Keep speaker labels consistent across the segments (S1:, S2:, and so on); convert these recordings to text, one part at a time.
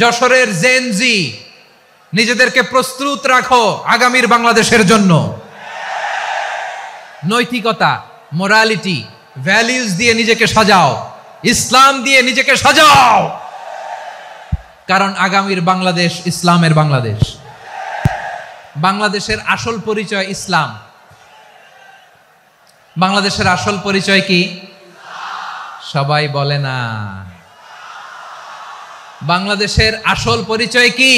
S1: যশোরের জেনজি নিজেদেরকে প্রস্তুত রাখো আগামীর বাংলাদেশের জন্য। নৈতিকতা, মোরালিটি, ভ্যালিউজ দিয়ে নিজেকে সাজাও, ইসলাম দিয়ে নিজেকে সাজাও, কারণ আগামীর বাংলাদেশ ইসলামের বাংলাদেশ। বাংলাদেশের আসল পরিচয় ইসলাম। বাংলাদেশের আসল পরিচয় কি? সবাই বলে না। বাংলাদেশের আসল পরিচয় কি?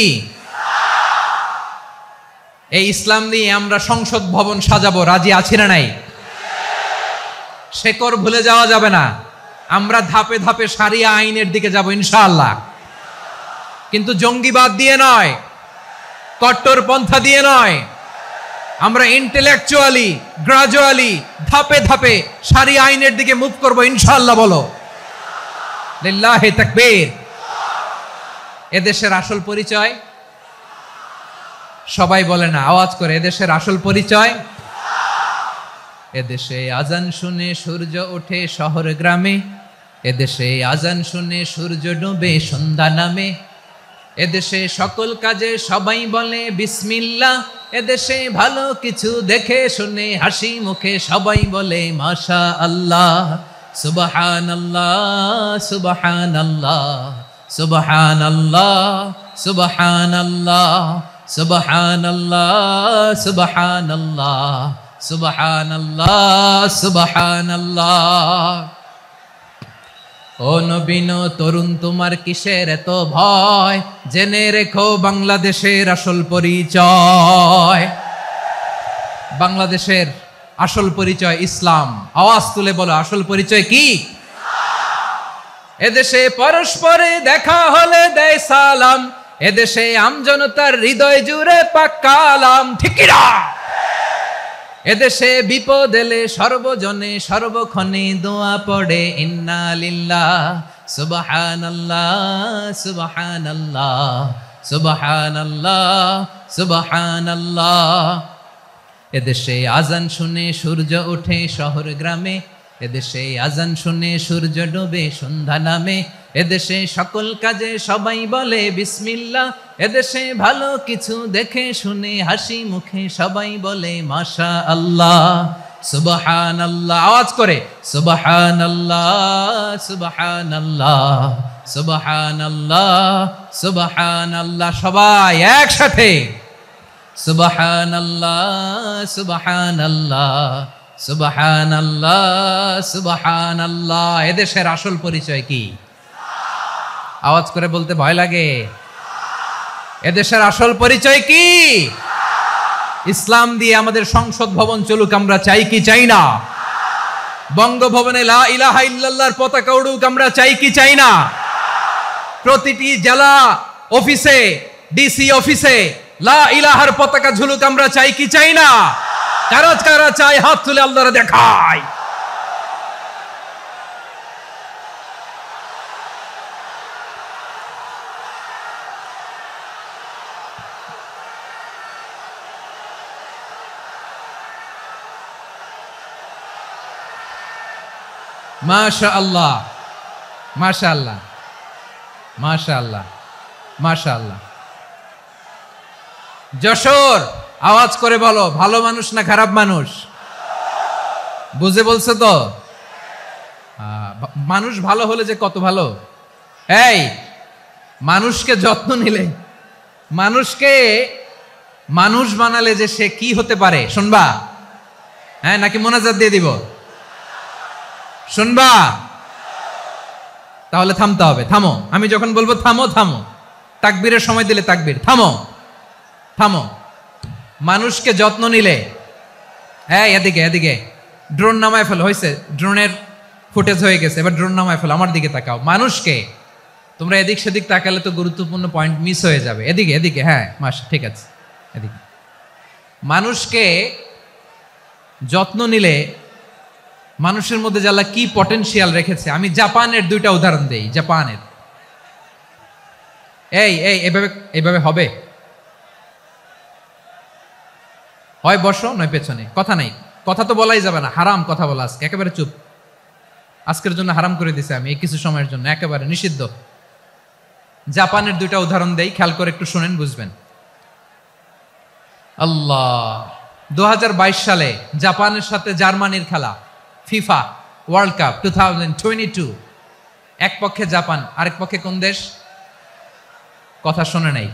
S1: এই ইসলাম নিয়ে আমরা সংসদ ভবন সাজাবো, রাজি আছি না নাই? শেকড় ভুলে যাওয়া যাবে না। আমরা ধাপে ধাপে শারিয়া আইনের দিকে যাব ইনশাআল্লাহ, কিন্তু জঙ্গিবাদ দিয়ে নয়, কট্টরপন্থা দিয়ে নয়। আমরা ইন্টেলেকচুয়ালি, গ্রাজুয়ালি, ধাপে ধাপে শারিয়া আইনের দিকে মুভ করবো ইনশাআল্লাহ। বলো লিল্লাহি তাকবীর। এদেশের আসল পরিচয় সবাই বলে না, আওয়াজ করে, এদেশের আসল পরিচয়। এদেশে আজান শুনে সূর্য ওঠে শহর গ্রামে, এদেশে আজান শুনে সূর্য ডুবে সন্ধ্যা নামে, এদেশে সকল কাজে সবাই বলে বিসমিল্লাহ, এদেশে ভালো কিছু দেখে শুনে হাসি মুখে সবাই বলে মাশা আল্লাহ, সুবহানাল্লাহ সুবহানাল্লাহ সুবহানাল্লাহ সুবহানাল্লাহ সুবহানাল্লাহ সুবহানাল্লাহ সুবহানাল্লাহ সুবহানাল্লাহ। ও নবীন তরুণ, তোমার কিসের এত ভয়? জেনে রেখো বাংলাদেশের আসল পরিচয়। বাংলাদেশের আসল পরিচয় ইসলাম। আওয়াজ তুলে বলো, আসল পরিচয় কি? এদেশে পরস্পরে দেখা হলে দেয় সালাম, এদেশে আমজনতার হৃদয় জুড়ে পাক্কা আলাম, ঠিক কি না? এদেশে বিপদ এলে সর্বজনে সর্বক্ষণে দোয়া পড়ে ইন্না লিল্লাহ সুবহানাল্লাহ সুবহানাল্লাহ সুবহানাল্লাহ সুবহানাল্লাহ। এদেশে আজান শুনে সূর্য ওঠে শহর গ্রামে, এদেশে আজান শুনে সূর্য ডুবে সন্ধ্যা নামে, এদেশে সকল কাজে সবাই বলে বিসমিল্লাহ, এদেশে ভালো কিছু দেখে শুনে হাসি মুখে সবাই বলে মাশা আল্লাহ সুবহানাল্লাহ। আওয়াজ করে সুবহানাল্লাহ সুবহানাল্লাহ সুবহানাল্লাহ সুবহানাল্লাহ। সবাই একসাথে সুবহানাল্লাহ সুবহানাল্লাহ সুবহানাল্লাহ সুবহানাল্লাহ। এদেশের আসল পরিচয় কি? আওয়াজ করে বলতে ভয় লাগে। এদেশের আসল পরিচয় কি? ইসলাম দিয়ে আমাদের সংসদ ভবন চলুক, আমরা চাই কি চাই না? বঙ্গভবনে লা ইলাহা ইল্লাল্লাহর পতাকা উড়ুক, আমরা চাই কি চাই না? প্রতিটি জেলা অফিসে, ডিসি অফিসে লা ইলাহার পতাকা ঝুলুক, আমরা চাই কি চাই না? কারা কারা চাই হাত তুলে আল্লাহরে দেখায়। মাশাআল্লাহ মাশাআল্লাহ মাশাআল্লাহ মাশাআল্লাহ। যশোর, আওয়াজ করে বলো, ভালো মানুষ না খারাপ মানুষ? বুঝে বলছো তো? মানুষ ভালো হলে যে কত ভালো। এই মানুষকে যত্ন নিলে, মানুষকে মানুষ বানালে যে সে কি হতে পারে শুনবা? হ্যাঁ, নাকি মোনাজাত দিয়ে দিব? শুনবা? তাহলে থামতে হবে। থামো, আমি যখন বলবো থামো থামো, তাকবীরের সময় দিলে তাকবীর, থামো থামো। মানুষকে যত্ন নিলে, হ্যাঁ এদিকে এদিকে, ড্রোন নামায় ফেলো। হয়েছে, ড্রোনের ফুটেজ হয়ে গেছে, এবার ড্রোন নামায় ফেলো। আমার দিকে তাকাও। মানুষকে, তোমরা এদিক সেদিক তাকালে তো গুরুত্বপূর্ণ পয়েন্ট মিস হয়ে যাবে। এদিকে এদিকে, হ্যাঁ মাশা, ঠিক আছে, এদিকে। মানুষকে যত্ন নিলে মানুষের মধ্যে যে আল্লাহ কি পটেনশিয়াল রেখেছে। আমি জাপানের দুইটা উদাহরণ দেই। জাপানের, এই এইভাবে এইভাবে হবে, হয় বসো নয় পেছনে, কথা নাই, কথা তো বলাই যাবে না, হারাম কথা বলা। আজকে একেবারে চুপ, আজকের জন্য হারাম করে দিছে আমি, এই কিছু সময়ের জন্য একেবারে নিষিদ্ধ। জাপানের দুইটা উদাহরণ দেই, খেয়াল করে একটু শুনেন, বুঝবেন। আল্লাহ, 2022 সালে জাপানের সাথে জার্মানির খেলা, ফিফা ওয়ার্ল্ড কাপ 2022। এক পক্ষে জাপান, আরেক পক্ষে কোন দেশ? কথা শোনে নাই।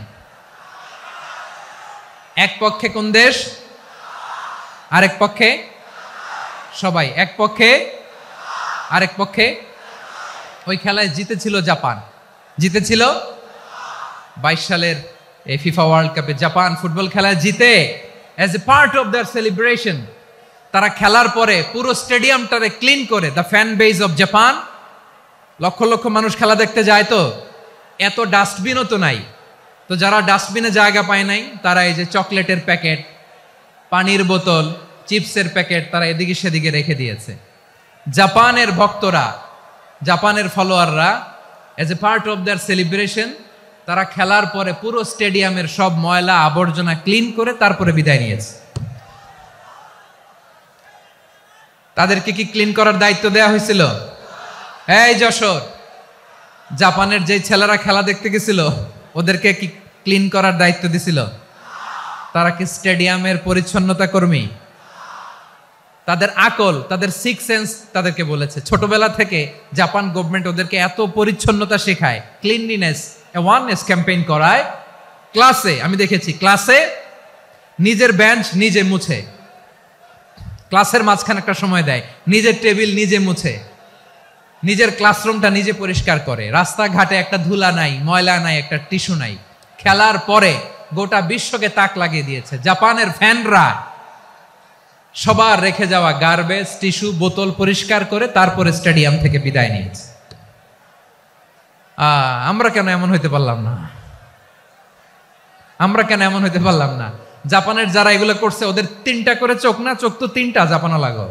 S1: এক পক্ষে কোন দেশ, আরেক পক্ষে? সবাই এক পক্ষে, আরেক পক্ষে। ওই খেলায় জিতেছিল জাপান, জিতেছিল 22 সালের এই ফিফা ওয়ার্ল্ড কাপে জাপান ফুটবল খেলায় জিতে as a part of their celebration তারা খেলার পরে পুরো স্টেডিয়ামটারে ক্লিন করে, the fan base of Japan, লক্ষ লক্ষ মানুষ খেলা দেখতে যায়, তো এত ডাস্টবিনও তো নাই, তো যারা ডাস্টবিনে জায়গা পায় নাই তারা এই যে চকলেটের প্যাকেট, পানির বোতল, চিপসের প্যাকেট তারা এদিকে সেদিকে রেখে দিয়েছে। জাপানের ভক্তরা, জাপানের ফলোয়াররা as a part of their celebration তারা খেলার পরে পুরো স্টেডিয়ামের সব ময়লা আবর্জনা ক্লিন করে তারপরে বিদায় নিয়েছে। তাদেরকে কি ক্লিন করার দায়িত্ব দেয়া হয়েছিল? এই যশোর, জাপানের যে ছেলেরা খেলা দেখতে গেছিল ওদেরকে কি ক্লিন করার দায়িত্ব দিছিল? তারা কি স্টেডিয়ামের পরিচ্ছন্নতা কর্মী? তাদের আকল, তাদের সিক্স সেন্স তাদেরকে বলেছে। ছোটবেলা থেকে জাপান গভর্নমেন্ট ওদেরকে এত পরিচ্ছন্নতা শেখায়, ক্লিনলিনেস অ্যাওয়ারনেস ক্যাম্পেইন করায়। ক্লাসে আমি দেখেছি, ক্লাসে নিজের বেঞ্চ নিজে মুছে, ক্লাসের মাঝখানে একটা সময় দেয়, নিজের টেবিল নিজে মুছে, নিজের ক্লাসরুমটা নিজে পরিষ্কার করে, রাস্তাঘাটে একটা ধুলা নাই, ময়লা নাই, একটা টিস্যু নাই। খেলার পরে গোটা বিশ্বকে তাক লাগিয়ে দিয়েছে। জাপানের ফ্যানরা সবার রেখে যাওয়া গার্বেজ, টিস্যু, বোতল পরিষ্কার করে তারপরে স্টেডিয়াম থেকে বিদায় নিয়েছে। আমরা কেন এমন হইতে পারলাম না? আমরা কেন এমন হইতে পারলাম না? জাপানের যারা এগুলো করছে ওদের 3টা করে চোখ না? চোখ তো 3টা, জাপানো লাগো,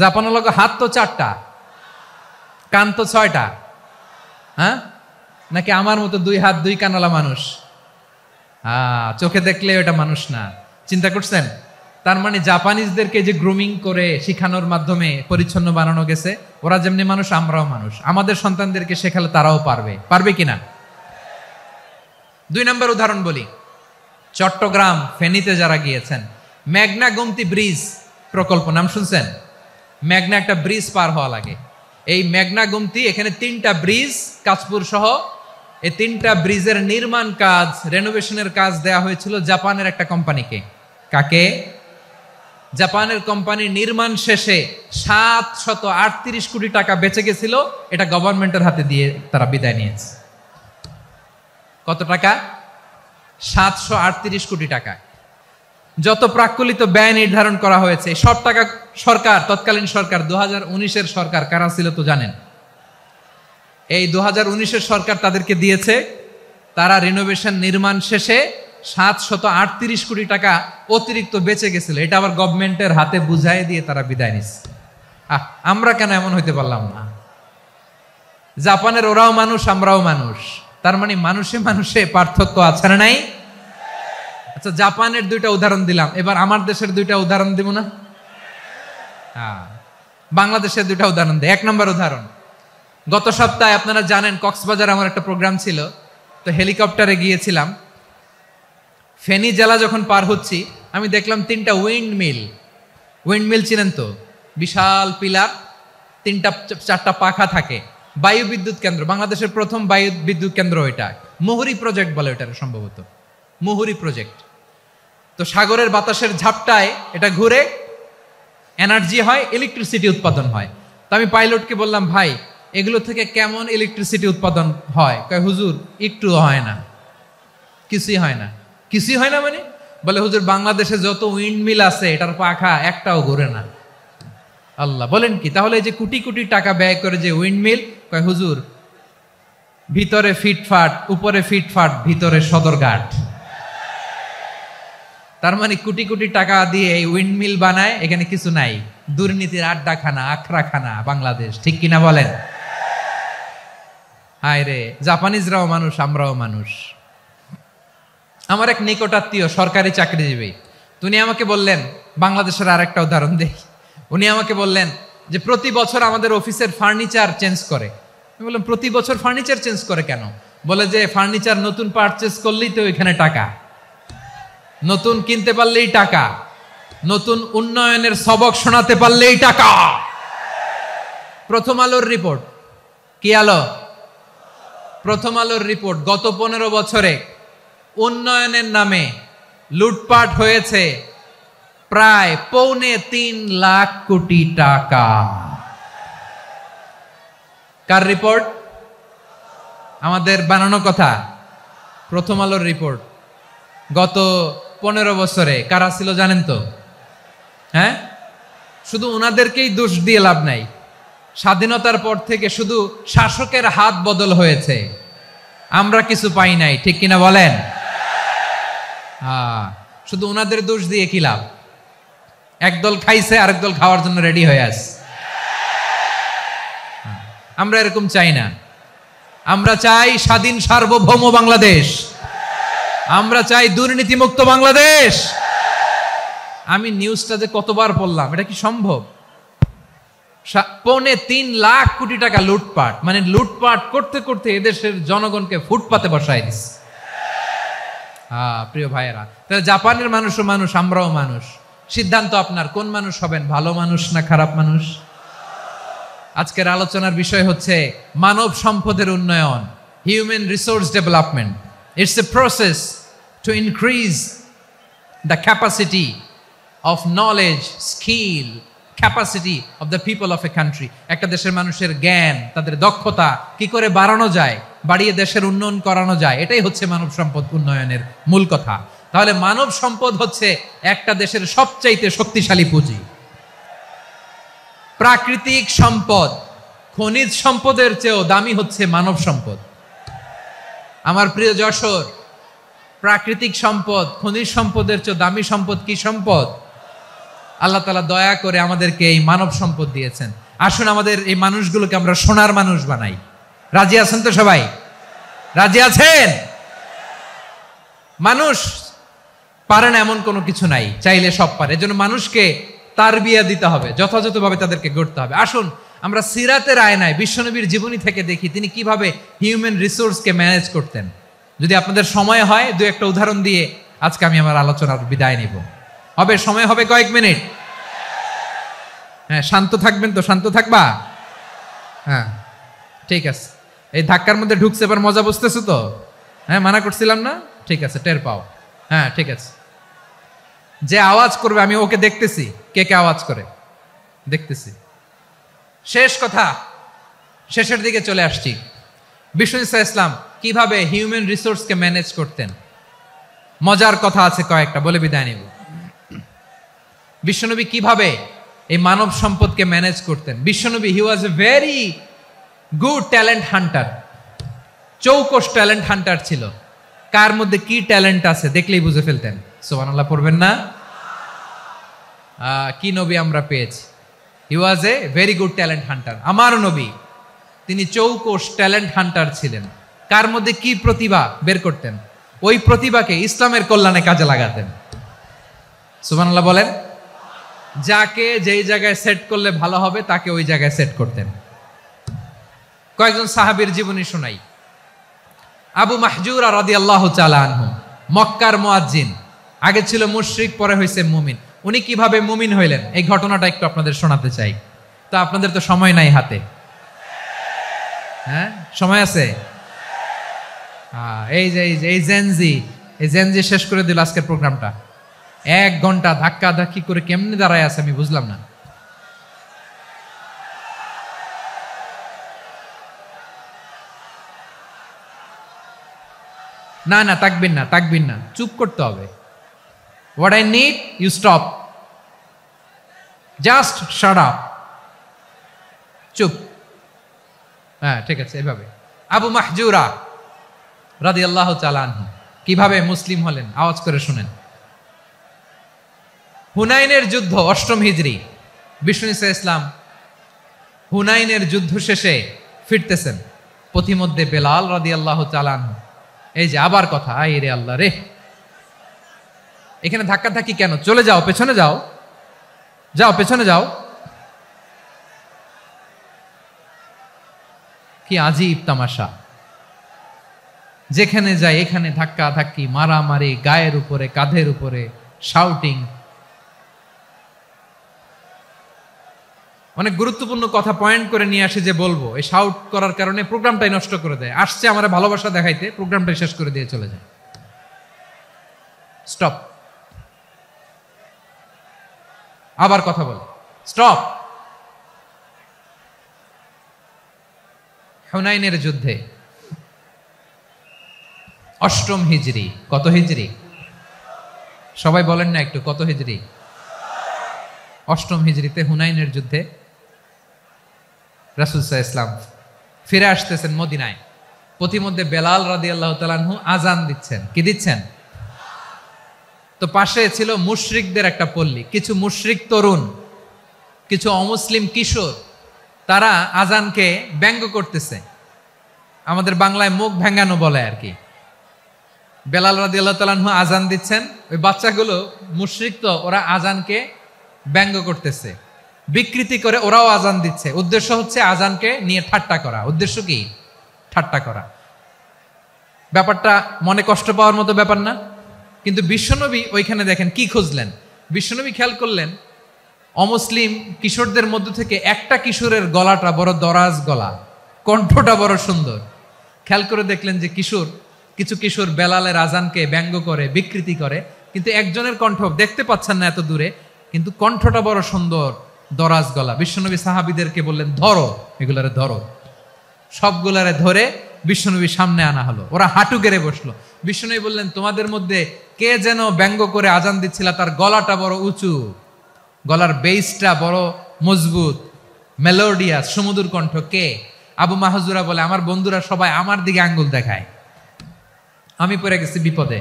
S1: জাপানো লাগো, হাত তো 4টা, কান তো 6টা। হ্যাঁ, নাকি আমার মতো 2 হাত 2 কানওয়ালা মানুষ? চোখে দেখলে ওটা মানুষ না। চিন্তা করছেন? তার মানে জাপানিজদেরকে যে গ্রুমিং করে শিখানোর মাধ্যমে পরিচ্ছন্ন বানানো গেছে, ওরা যেমনি মানুষ আমরাও মানুষ, আমাদের সন্তানদেরকে শেখালে তারাও পারবে। পারবে কিনা? 2 নম্বর উদাহরণ বলি। চট্টগ্রাম ফেনীতে যারা গিয়েছেন, মেঘনা গোমতী ব্রিজ প্রকল্প নাম শুনছেন? মেঘনা একটা ব্রিজ পার হওয়া লাগে, এই মেঘনা গোমতী, এখানে 3টা ব্রিজ, কাঁচপুর সহ এই 3টা ব্রিজের নির্মাণ কাজ, রেনোভেশনের কাজ দেয়া হয়েছিল জাপানের একটা কোম্পানিকে। কাকে? জাপানের কোম্পানি। নির্মাণ শেষে 738 কোটি টাকা বেঁচে গেছিল, এটা গভর্নমেন্টের হাতে দিয়ে তারা বিদায় নিয়েছে। কত টাকা? 738 কোটি টাকা। যত প্রাক্কলিত ব্যয় নির্ধারণ করা হয়েছে সব টাকা সরকার, তৎকালীন সরকার 2019-এর সরকার, কারা ছিল তো জানেন? এই 2019-এর সরকার তাদেরকে দিয়েছে। তারা রিনোভেশন নির্মাণ শেষে 738 কোটি টাকা অতিরিক্ত বেঁচে গেছিল, এটা আবার গভর্নমেন্টের হাতে বুঝাই দিয়ে তারা বিদায় নিচ্ছে। আমরা কেন এমন হইতে পারলাম না? জাপানের ওরাও মানুষ, আমরাও মানুষ, তার মানে মানুষে মানুষে পার্থক্য আছে না নাই? আচ্ছা, জাপানের 2টা উদাহরণ দিলাম, এবার আমার দেশের 2টা উদাহরণ দিব না? বাংলাদেশের 2টা উদাহরণ দেয়। 1 নম্বর উদাহরণ, গত সপ্তাহে আপনারা জানেন কক্সবাজার আমার একটা প্রোগ্রাম ছিল, তো হেলিকপ্টারে গিয়েছিলাম। ফেনী জেলা যখন পার হচ্ছি আমি দেখলাম 3টা উইন্ডমিল। উইন্ডমিল চিনেন তো? বিশাল পিলার, 3টা 4টা পাখা থাকে, বায়ু বিদ্যুৎ কেন্দ্র, বাংলাদেশের প্রথম বায়ু বিদ্যুৎ কেন্দ্র এটা। মুহুরী প্রজেক্ট বলে এটা, সম্ভবত মুহুরী প্রজেক্ট। তো সাগরের বাতাসের ঝাপটায় এটা ঘুরে এনার্জি হয়, ইলেকট্রিসিটি উৎপাদন হয়। তো আমি পাইলটকে বললাম, ভাই এগুলো থেকে কেমন ইলেকট্রিসিটি উৎপাদন হয়? কয়, হুজুর একটু হয় না, কিছুই হয় না। কিছুই হয় না মানে? বলে, হুজুর বাংলাদেশে যত উইন্ডমিল আছে এটার পাখা একটাও ঘুরে না। আল্লাহ, বলেন কি? তাহলে এই যে কোটি কোটি টাকা ব্যয় করে যে উইন্ডমিল, কয় হুজুর ভিতরে ফিটফাট, উপরে ফিটফাট, ভিতরে সদরঘাট। তার মানে কোটি কোটি টাকা দিয়ে এই উইন্ডমিল বানায়, এখানে কিছু নাই। দুর্নীতির আড্ডাখানা, আখড়াখানা বাংলাদেশ, ঠিক কিনা বলেন? হায় রে, জাপানিজরাও মানুষ, আমরাও মানুষ। আমার এক নিকটাত্মীয় সরকারি চাকরিজীবী, উনি আমাকে বললেন, বাংলাদেশের আরেকটা উদাহরণ দেই। উনি আমাকে বললেন যে প্রতি বছর আমাদের অফিসের ফার্নিচার চেঞ্জ করে। আমি বললাম, প্রতি বছর ফার্নিচার চেঞ্জ করে কেন? বলে যে ফার্নিচার নতুন পারচেজ করলেই তো এখানে টাকা, নতুন কিনতে পারলেই টাকা, নতুন উন্নয়নের সবক শোনাতে পারলেই টাকা। প্রথম আলোর রিপোর্ট, কি আলো? প্রথম আলোর রিপোর্ট, গত 15 বছরে উন্নয়নের নামে লুটপাট হয়েছে প্রায় 3.25 লাখ কোটি টাকা। কার রিপোর্ট? আমাদের বানানো কথা? প্রথম আলোর রিপোর্ট। গত 15 বছরে কারা ছিল জানেন তো? হ্যাঁ, শুধু ওনাদেরকেই দোষ দিয়ে লাভ নাই। স্বাধীনতার পর থেকে শুধু শাসকের হাত বদল হয়েছে, আমরা কিছু পাই নাই, ঠিক কিনা বলেন? শুধু ওনাদের দোষ দিয়ে কি লাভ? একদল খাইছে, আরেক দল খাওয়ার জন্য রেডি হয়ে আছে। আমরা এরকম চাই না। আমরা চাই স্বাধীন সার্বভৌম বাংলাদেশ, আমরা চাই দুর্নীতিমুক্ত বাংলাদেশ। আমি নিউজটা যে কতবার পড়লাম, এটা কি সম্ভব? 3.25 লাখ কোটি টাকা লুটপাট, মানে লুটপাট করতে করতে এদেশের জনগণকে ফুটপাতে বসায় দিচ্ছে। প্রিয় ভাইয়েরা, তাহলে জাপানের মানুষও মানুষ, আমরাও মানুষ। সিদ্ধান্ত আপনার, কোন মানুষ হবেন, ভালো মানুষ না খারাপ মানুষ? আজকের আলোচনার বিষয় হচ্ছে মানব সম্পদের উন্নয়ন, human resource development. It's a process to increase the capacity of knowledge, skill, capacity of the people of a country. একটা দেশের মানুষের জ্ঞান, তাদের দক্ষতা কি করে বাড়ানো যায়, বাড়িয়ে দেশের উন্নয়ন করানো যায়, এটাই হচ্ছে মানব সম্পদ উন্নয়নের মূল কথা। তাহলে মানব সম্পদ হচ্ছে একটা দেশের সবচাইতে শক্তিশালী পুঁজি। প্রাকৃতিক সম্পদ, খনিজ সম্পদের চেয়েও দামি হচ্ছে মানব সম্পদ। আমার প্রিয় যশোর, প্রাকৃতিক সম্পদ, খনিজ সম্পদের চেয়েও দামি সম্পদ কি সম্পদ? আল্লাহ তাআলা দয়া করে আমাদেরকে এই মানব সম্পদ দিয়েছেন। আসুন আমাদের এই মানুষগুলোকে আমরা সোনার মানুষ বানাই। রাজি আছেন তো সবাই? রাজি আছেন? মানুষ পারে না এমন কোনো কিছু নাই, চাইলে সব পারে। এজন্য মানুষকে তারবিয়া দিতে হবে, যথাযথভাবে তাদেরকে গড়তে হবে। আসুন আমরা সিরাতের আয়নায় বিশ্বনবীর জীবনী থেকে দেখি তিনি কিভাবে হিউম্যান রিসোর্সকে ম্যানেজ করতেন। যদি আপনাদের সময় হয়, দু একটা উদাহরণ দিয়ে আজকে আমি আমার আলোচনার বিদায় নিব। হবে? সময় হবে কয়েক মিনিট? হ্যাঁ, শান্ত থাকবেন তো? শান্ত থাকবা? হ্যাঁ, ঠিক আছে। এই ধাক্কার মধ্যে ঢুকছে, এবার মজা বুঝতেছো তো? হ্যাঁ, মানা করছিলাম না? ঠিক আছে, টের পাও। হ্যাঁ, ঠিক আছে। যে আওয়াজ করবে আমি ওকে দেখতেছি, কে কে আওয়াজ করে দেখতেছি। শেষ কথা, শেষের দিকে চলে আসছি। বিষ্ণু ইসলাম কিভাবে হিউম্যান রিসোর্সকে ম্যানেজ করতেন, মজার কথা আছে কয়েকটা, বলে বিদায় নিব। বিশ্বনবী কিভাবে এই মানব সম্পদকে ম্যানেজ করতেন। বিশ্বনবী, he was a very good talent hunter, চৌকস ট্যালেন্ট হান্টার ছিল। কার মধ্যে কি ট্যালেন্ট আছে দেখলেই বুঝে ফেলতেন। সুবহানাল্লাহ পড়বেন না? কি নবী আমরা পেয়েছি! He was a very good talent hunter. আমার নবী, তিনি চৌকস ট্যালেন্ট হান্টার ছিলেন। কার মধ্যে কি প্রতিভা বের করতেন, ওই প্রতিভাকে ইসলামের কল্যাণে কাজে লাগাতেন। সুবহানাল্লাহ বলেন। যাকে যেই জায়গায় সেট করলে ভালো হবে তাকে ওই জায়গায় সেট করতেন। কয়েকজন সাহাবীর জীবনী শোনাই। আবু মাহজুরা রাদিয়াল্লাহু তাআলা আনহু, মক্কার মুয়াজ্জিন, আগে ছিল মুশরিক, পরে হয়েছে মুমিন। উনি কিভাবে মুমিন হইলেন এই ঘটনাটা একটু আপনাদের শোনাতে চাই। তো আপনাদের তো সময় নাই হাতে। হ্যাঁ, সময় আছে? এই জেনজি শেষ করে দিল আজকের প্রোগ্রামটা। 1 ঘন্টা ধাক্কা ধাক্কি করে কেমনে দাঁড়ায় আছে আমি বুঝলাম না। না না, তাকবির না, চুপ করতে হবে। What I need, you stop, just shut up, চুপ। হ্যাঁ, ঠিক আছে, এভাবে। আবু মাহজুরা রাদিয়াল্লাহু তাআলা আনহু কিভাবে মুসলিম হলেন, আওয়াজ করে শুনেন। হুনাইনের যুদ্ধ, 8ম হিজরি। বিষ্ণু ইসলাম হুনাইনের যুদ্ধ শেষে ফিরতেছেন, পথিমধ্যে বেলাল রাদিয়াল্লাহু তাআলা আনহু, এই যে আবার কথা, আই রে আল্লাহ রে, এখানে ধাক্কা ধাক্কি কেন? চলে যাও, পেছনে যাও, পেছনে যাও। কি আজীব তামাশা! যেখানে যায় এখানে ধাক্কা ধাক্কি, মারামারি, গায়ের উপরে কাঁধের উপরে শাউটিং। অনেক গুরুত্বপূর্ণ কথা পয়েন্ট করে নিয়ে আসি যে বলবো, এই শাউট করার কারণে প্রোগ্রামটাই নষ্ট করে দেয়। আসছে আমার ভালোবাসা দেখাইতে, প্রোগ্রামটাই শেষ করে দিয়ে চলে যায়। স্টপ। আবার কথা বল, স্টপ। হুনাইনের যুদ্ধে 8ম হিজরি, কত হিজরি সবাই বলেন না একটু, কত হিজরি? 8ম হিজরিতে হুনাইনের যুদ্ধে রাসূল সাল্লাল্লাহু আলাইহি ওয়াসাল্লাম ফিরে আসতেছেন মদিনায়। পথিমধ্যে বেলাল রাদিয়াল্লাহু তাআলা আনহু আজান দিচ্ছেন। কি দিচ্ছেন? তো পাশে ছিল মুশরিকদের একটা পল্লী, কিছু মুশরিক তরুণ, কিছু অমুসলিম কিশোর, তারা আজানকে ব্যঙ্গ করতেছে। আমাদের বাংলায় মুখ ভেঙ্গানো বলে আর কি। বেলাল রাদিয়াল্লাহু তাআলা আনহু আজান দিচ্ছেন, ওই বাচ্চাগুলো মুশরিক, তো ওরা আজানকে ব্যঙ্গ করতেছে, বিকৃতি করে ওরাও আজান দিচ্ছে। উদ্দেশ্য হচ্ছে আজানকে নিয়ে ঠাট্টা করা। উদ্দেশ্য কি? ঠাট্টা করা। ব্যাপারটা মনে কষ্ট পাওয়ার মতো ব্যাপার না? কিন্তু বিশ্বনবী ওইখানে দেখেন কি খুঁজলেন। বিশ্বনবী খেয়াল করলেন অমুসলিম কিশোরদের মধ্য থেকে একটা কিশোরের গলাটা বড় দরাজ গলা, কণ্ঠটা বড় সুন্দর। খেয়াল করে দেখলেন যে কিছু কিশোর বেলালের আজানকে ব্যঙ্গ করে, বিকৃতি করে, কিন্তু একজনের কণ্ঠ দেখতে পাচ্ছেন না এত দূরে, কিন্তু কণ্ঠটা বড় সুন্দর, দরাজ গলা। বিশ্বনবী সাহাবীদেরকে বললেন, ধরো এগুলারে, ধরো। সবগুলারে ধরে বিশ্বনবী সামনে আনা হলো। ওরা হাঁটু গেড়ে বসলো। বিশ্বনবী বললেন, তোমাদের মধ্যে কে যেন ব্যঙ্গ করে আজান দিচ্ছিল, তার গলাটা বড় উঁচু, গলার বেসটা বড় মজবুত, মেলোডিয়াস, সুমধুর কণ্ঠ। কে? আবু মাহজুরা বলে, আমার বন্ধুরা সবাই আমার দিকে আঙ্গুল দেখায়, আমি পড়ে গেছি বিপদে।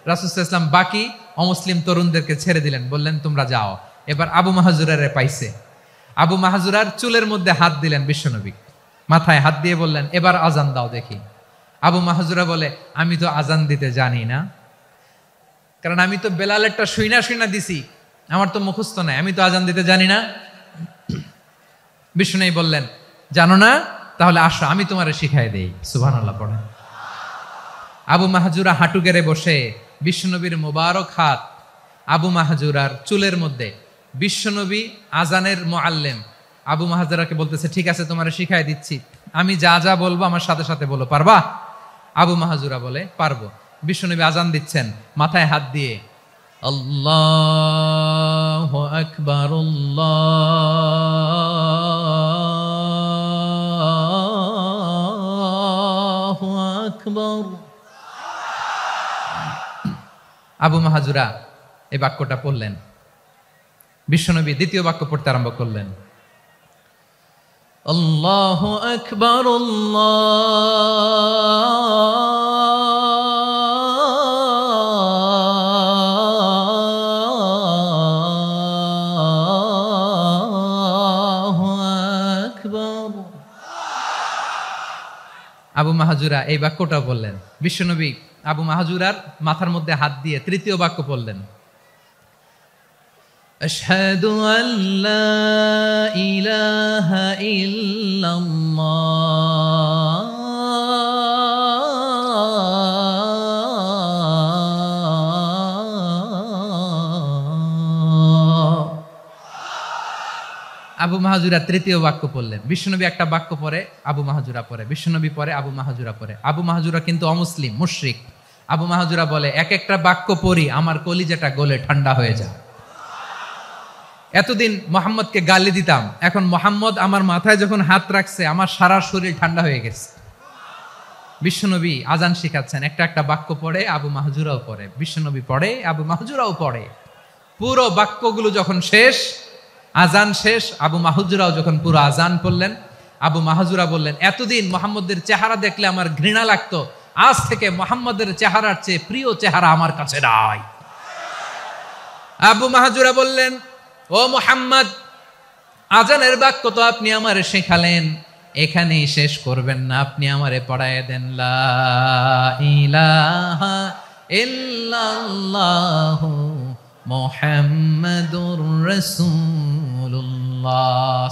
S1: রাসূল সাল্লাল্লাহু আলাইহি ওয়াসাল্লাম বাকি অমুসলিম তরুণদেরকে ছেড়ে দিলেন, বললেন তোমরা যাও। এবার আবু মাহজুরারে পাইছে। আবু মাহজুরার চুলের মধ্যে হাত দিলেন বিশ্বনবী, মাথায় হাত দিয়ে বললেন, এবার আজান দাও দেখি। আবু মাহজুরা বলে, আমি তো আজান দিতে জানি না, কারণ আমি তো বেলালেরটা শুইনা দিছি, আমার তো মুখস্থ নাই, আমি তো আজান দিতে জানি না। বিশ্বনবী বললেন, জানো না? তাহলে আসো, আমি তোমারে শিখাই দেই। সুবহানাল্লাহ পড়েন। আবু মাহজুরা হাঁটু গেড়ে বসে, বিশ্বনবীর মোবারক হাত আবু মাহজুরার চুলের মধ্যে। বিশ্বনবী আজানের মুআল্লিম আবু মাহজুরাকে বলতেছে, ঠিক আছে তোমারে শিখাই দিচ্ছি, আমি যা যা বলবো আমার সাথে সাথে বলো, পারবা? আবু মাহজুরা বলে, পারবো। বিশ্বনবী আজান দিচ্ছেন মাথায় হাত দিয়ে, আল্লাহু আকবার, আল্লাহু আকবার। আবু মাহজুরা এই বাক্যটা পড়লেন। বিশ্বনবী দ্বিতীয় বাক্য পড়তে আরম্ভ করলেন, আল্লাহু আকবার, আল্লাহু আকবার। আবু মাহজুরা এই বাক্যটা বললেন। বিশ্বনবী আবু মাহজুরার মাথার মধ্যে হাত দিয়ে তৃতীয় বাক্য পড়লেন, আশহাদু আল্লা ইলাহা ইল্লাল্লাহ, আবু মাহজুরা তৃতীয় বাক্য পড়লেন। বিশ্বনবী একটা বাক্য পরে আবু মাহজুরা পড়ে, বিশ্বনবী পরে আবু মাহজুরা পড়ে। আবু মাহজুরা কিন্তু অমুসলিম, মুশরিক। আবু মাহজুরা বলে, এক একটা বাক্য পড়ি আমার কলিজাটা গলে ঠান্ডা হয়ে যায়। এতদিন মোহাম্মদকে গালি দিতাম, এখন মোহাম্মদ আমার মাথায় যখন হাত রাখছে আমার সারা শরীর ঠান্ডা হয়ে গেছে। বিশ্বনবী আজান শিখাচ্ছেন, একটা একটা বাক্য পড়ে আবু মাহজুরাও পড়ে, বিশ্বনবী পড়ে, আবু মাহজুরাও পড়ে। পুরো বাক্যগুলো যখন শেষ, আজান শেষ, আবু মাহজুরাও যখন পুরো আজান পড়লেন, আবু মাহজুরা বললেন, এতদিন মোহাম্মদের চেহারা দেখলে আমার ঘৃণা লাগতো, আজ থেকে মোহাম্মদের চেহারার চেয়ে প্রিয় চেহারা আমার কাছে নাই। আবু মাহজুরা বললেন, ও মুহাম্মদ, আজানের বাক্য তো আপনি আমারে শেখালেন, এখানেই শেষ করবেন না, আপনি আমারে পড়ায় দেন, লা ইলাহা ইল্লাল্লাহু মুহাম্মাদুর রাসূলুল্লাহ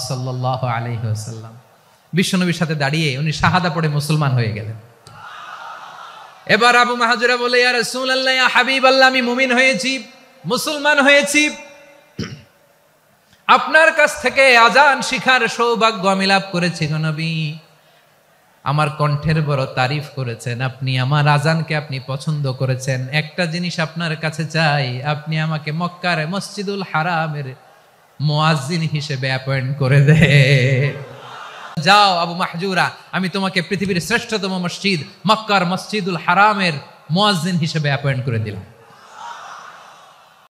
S1: সাল্লাল্লাহু আলাইহি ওয়াসাল্লাম। বিশ্বনবীর সাথে দাঁড়িয়ে উনি শাহাদা পড়ে মুসলমান হয়ে গেলেন। এবার আবু মাহজুরা বলে, ইয়া রাসূলুল্লাহ, ইয়া হাবিবাল্লাহ, আমি মুমিন হয়েছি, মুসলমান হয়েছি, আপনার কাছ থেকে আজান শিখার সৌভাগ্য আমি লাভ করেছি গো নবী। আমার কণ্ঠের বড় তারিফ করেছেন আপনি, আমার আজানকে আপনি পছন্দ করেছেন। একটা জিনিস আপনার কাছে চাই, আপনি আমাকে মক্কার মসজিদুল হারামের মুয়াজ্জিন হিসেবে অ্যাপয়েন্ট করে দে। যাও আবু মাহজুরা, আমি তোমাকে পৃথিবীর শ্রেষ্ঠতম মসজিদ মক্কার মসজিদুল হারামের মুয়াজ্জিন হিসেবে অ্যাপয়েন্ট করে দিলাম।